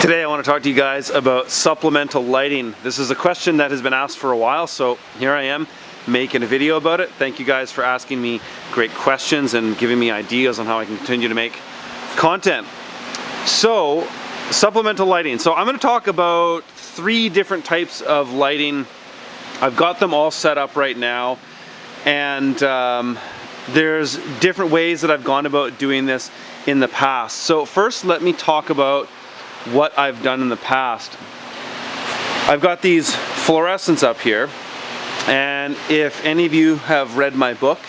Today I want to talk to you guys about supplemental lighting. This is a question that has been asked for a while, so here I am making a video about it. Thank you guys for asking me great questions and giving me ideas on how I can continue to make content. So, supplemental lighting. So I'm going to talk about 3 different types of lighting. I've got them all set up right now, and there's different ways that I've gone about doing this in the past. So first, let me talk about what I've done in the past. I've got these fluorescents up here, and if any of you have read my book,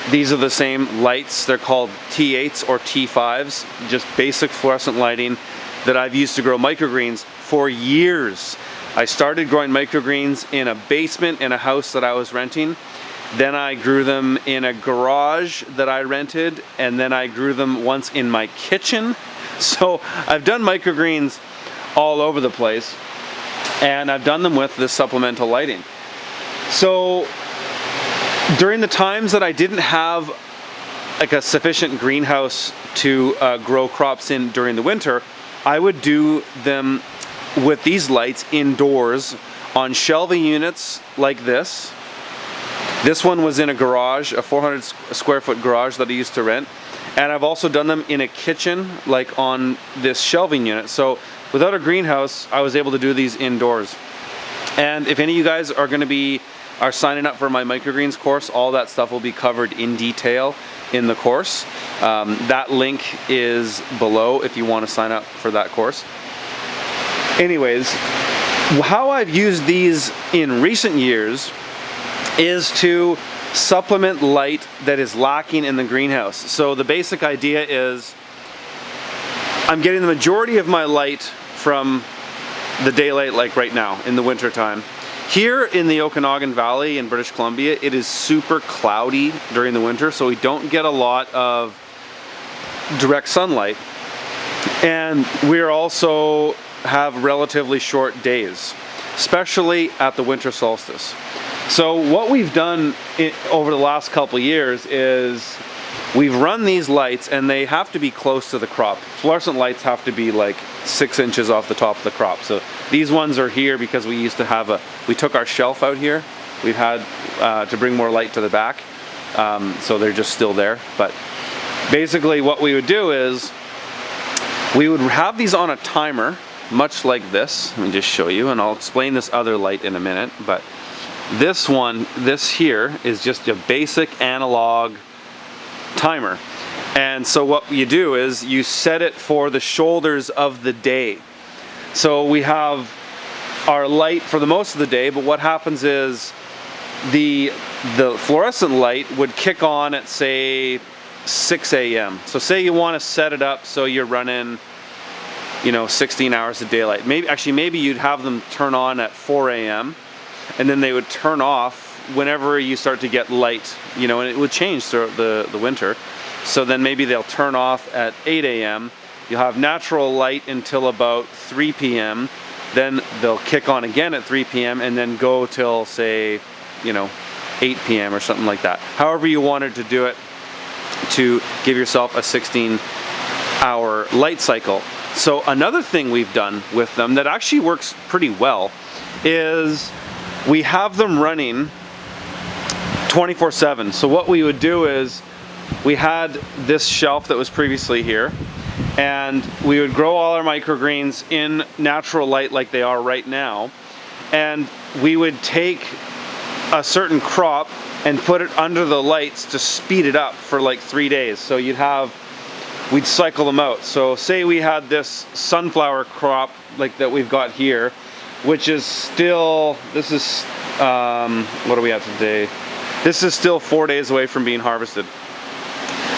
these are the same lights. They're called T8s or T5s, just basic fluorescent lighting that I've used to grow microgreens for years. I started growing microgreens in a basement in a house that I was renting. Then I grew them in a garage that I rented, and then I grew them once in my kitchen. So I've done microgreens all over the place, and I've done them with this supplemental lighting. So during the times that I didn't have like a sufficient greenhouse to grow crops in during the winter, I would do them with these lights indoors on shelving units like this. This one was in a garage, a 400 square foot garage that I used to rent. And I've also done them in a kitchen, like on this shelving unit. So without a greenhouse, I was able to do these indoors. And if any of you guys are signing up for my microgreens course, all that stuff will be covered in detail in the course. That link is below if you want to sign up for that course. Anyways, how I've used these in recent years is to supplement light that is lacking in the greenhouse. So the basic idea is I'm getting the majority of my light from the daylight, like right now in the winter time. Here in the Okanagan Valley in British Columbia, it is super cloudy during the winter, so we don't get a lot of direct sunlight. And we also have relatively short days, especially at the winter solstice. So what we've done over the last couple of years is we've run these lights, and they have to be close to the crop. Fluorescent lights have to be like 6 inches off the top of the crop. So these ones are here because we used to we took our shelf out here. We've had to bring more light to the back. So they're just still there. But basically what we would do is we would have these on a timer, much like this. Let me just show you, and I'll explain this other light in a minute. But this here is just a basic analog timer. And so what you do is you set it for the shoulders of the day. So we have our light for the most of the day, but what happens is the fluorescent light would kick on at, say, 6 a.m. So say you want to set it up so you're running 16 hours of daylight. Maybe you'd have them turn on at 4 a.m. and then they would turn off whenever you start to get light, and it would change throughout the winter. So then maybe they'll turn off at 8 a.m. You'll have natural light until about 3 p.m. Then they'll kick on again at 3 p.m. and then go till, say, 8 p.m. or something like that. However you wanted to do it to give yourself a 16-hour light cycle. So another thing we've done with them that actually works pretty well is we have them running 24/7. So what we would do is we had this shelf that was previously here, and we would grow all our microgreens in natural light like they are right now, and we would take a certain crop and put it under the lights to speed it up for like 3 days. So we'd cycle them out. So say we had this sunflower crop like that we've got here, which is still, what are we at today? This is still 4 days away from being harvested.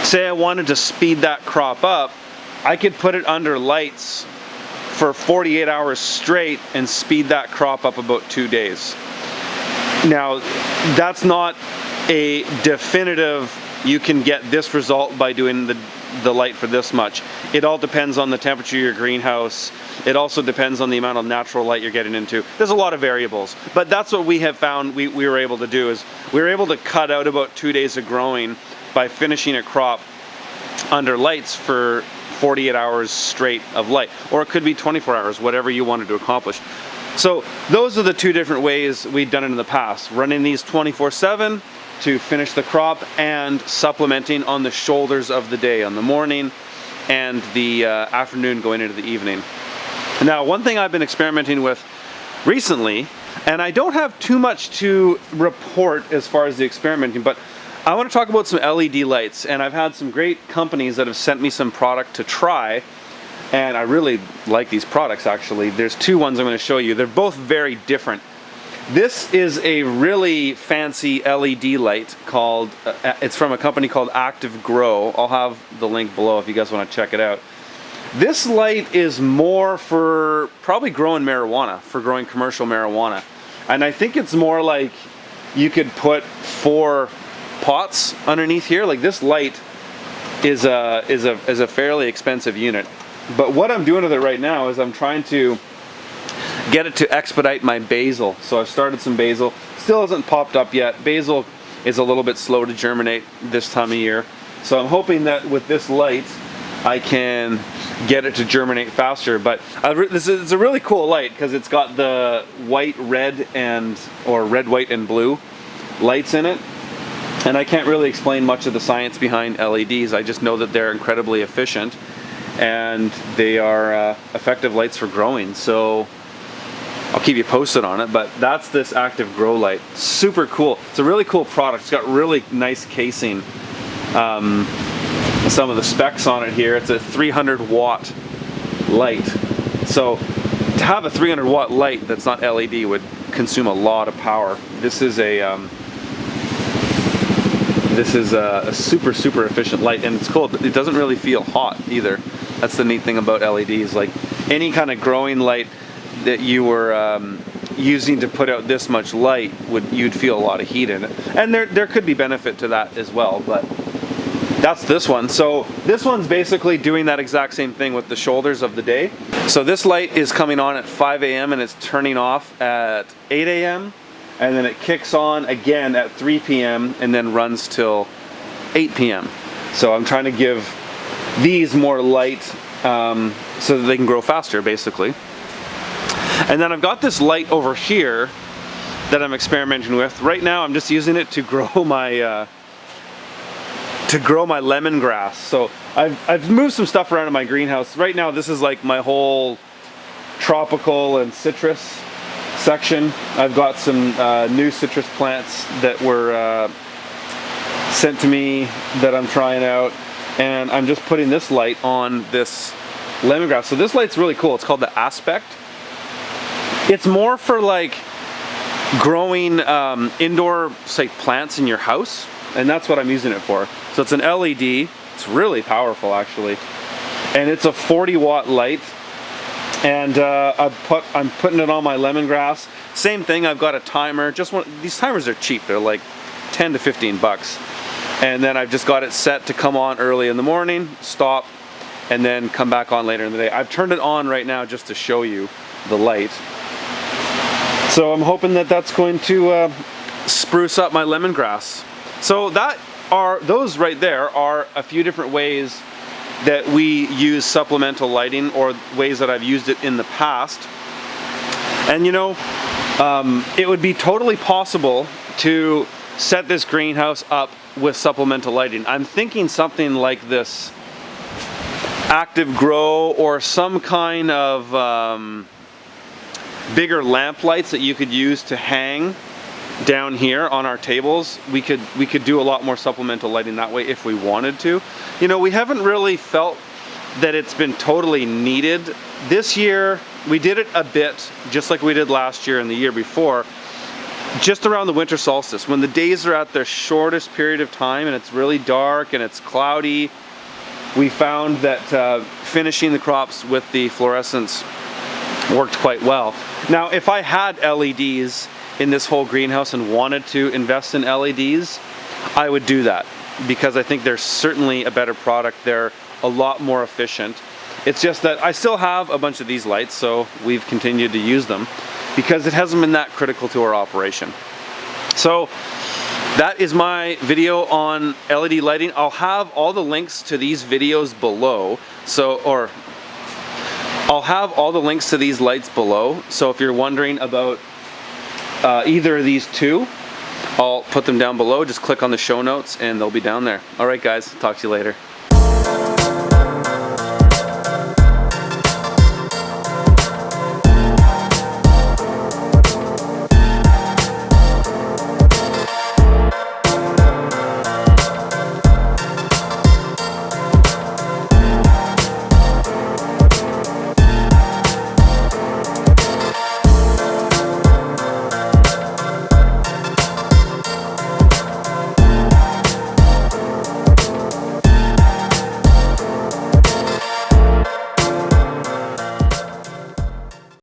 Say I wanted to speed that crop up, I could put it under lights for 48 hours straight and speed that crop up about 2 days. Now, that's not a definitive, you can get this result by doing the light for this much. It all depends on the temperature of your greenhouse. It also depends on the amount of natural light you're getting into. There's a lot of variables, but that's what we have found we were able to do, is we were able to cut out about 2 days of growing by finishing a crop under lights for 48 hours straight of light, or it could be 24 hours, whatever you wanted to accomplish. So those are the two different ways we've done it in the past, running these 24/7 to finish the crop and supplementing on the shoulders of the day, on the morning and the afternoon going into the evening. Now, one thing I've been experimenting with recently, and I don't have too much to report as far as the experimenting, but I want to talk about some LED lights, and I've had some great companies that have sent me some product to try, and I really like these products actually. There's two ones I'm going to show you. They're both very different. This is a really fancy LED light called, it's from a company called Active Grow. I'll have the link below if you guys want to check it out. This light is more for probably growing marijuana, for growing commercial marijuana. And I think it's more like you could put 4 pots underneath here. Like, this light is a fairly expensive unit. But what I'm doing with it right now is I'm trying to get it to expedite my basil. So I've started some basil. Still hasn't popped up yet. Basil is a little bit slow to germinate this time of year. So I'm hoping that with this light I can get it to germinate faster. But this is a really cool light because it's got the white, red, or red, white, and blue lights in it. And I can't really explain much of the science behind LEDs. I just know that they're incredibly efficient and they are effective lights for growing. So I'll keep you posted on it, but that's this Active Grow light. Super cool. It's a really cool product. It's got really nice casing. Some of the specs on it here, it's a 300 watt light. So to have a 300 watt light that's not LED would consume a lot of power. This is a super efficient light, and it's cool. It doesn't really feel hot either. That's the neat thing about LEDs. Like, any kind of growing light that you were using to put out this much light, you'd feel a lot of heat in it. And there could be benefit to that as well, but that's this one. So this one's basically doing that exact same thing with the shoulders of the day. So this light is coming on at 5 a.m. and it's turning off at 8 a.m. and then it kicks on again at 3 p.m. and then runs till 8 p.m. So I'm trying to give these more light so that they can grow faster, basically. And then I've got this light over here that I'm experimenting with. Right now I'm just using it to grow my lemongrass. So I've moved some stuff around in my greenhouse. Right now this is like my whole tropical and citrus section. I've got some new citrus plants that were sent to me that I'm trying out, and I'm just putting this light on this lemongrass. So this light's really cool. It's called the Aspect. It's more for like growing indoor, say, plants in your house, and that's what I'm using it for. So it's an LED. It's really powerful actually, and it's a 40 watt light. And I'm putting it on my lemongrass. Same thing, I've got a timer. These timers are cheap. They're like 10 to 15 bucks. And then I've just got it set to come on early in the morning, stop, and then come back on later in the day. I've turned it on right now just to show you the light. So I'm hoping that that's going to spruce up my lemongrass. So those right there are a few different ways that we use supplemental lighting, or ways that I've used it in the past. And you know, it would be totally possible to set this greenhouse up with supplemental lighting. I'm thinking something like this Active Grow, or some kind of bigger lamp lights that you could use to hang down here on our tables. We could do a lot more supplemental lighting that way if we wanted to. You know, we haven't really felt that it's been totally needed. This year we did it a bit, just like we did last year and the year before, just around the winter solstice, when the days are at their shortest period of time and it's really dark and it's cloudy. We found that finishing the crops with the fluorescence worked quite well. Now, if I had LEDs in this whole greenhouse and wanted to invest in LEDs, I would do that, because I think they're certainly a better product. They're a lot more efficient. It's just that I still have a bunch of these lights, so we've continued to use them because it hasn't been that critical to our operation. So that is my video on LED lighting. I'll have all the links to these videos below. I'll have all the links to these lights below. So if you're wondering about either of these two, I'll put them down below. Just click on the show notes and they'll be down there. All right, guys, talk to you later.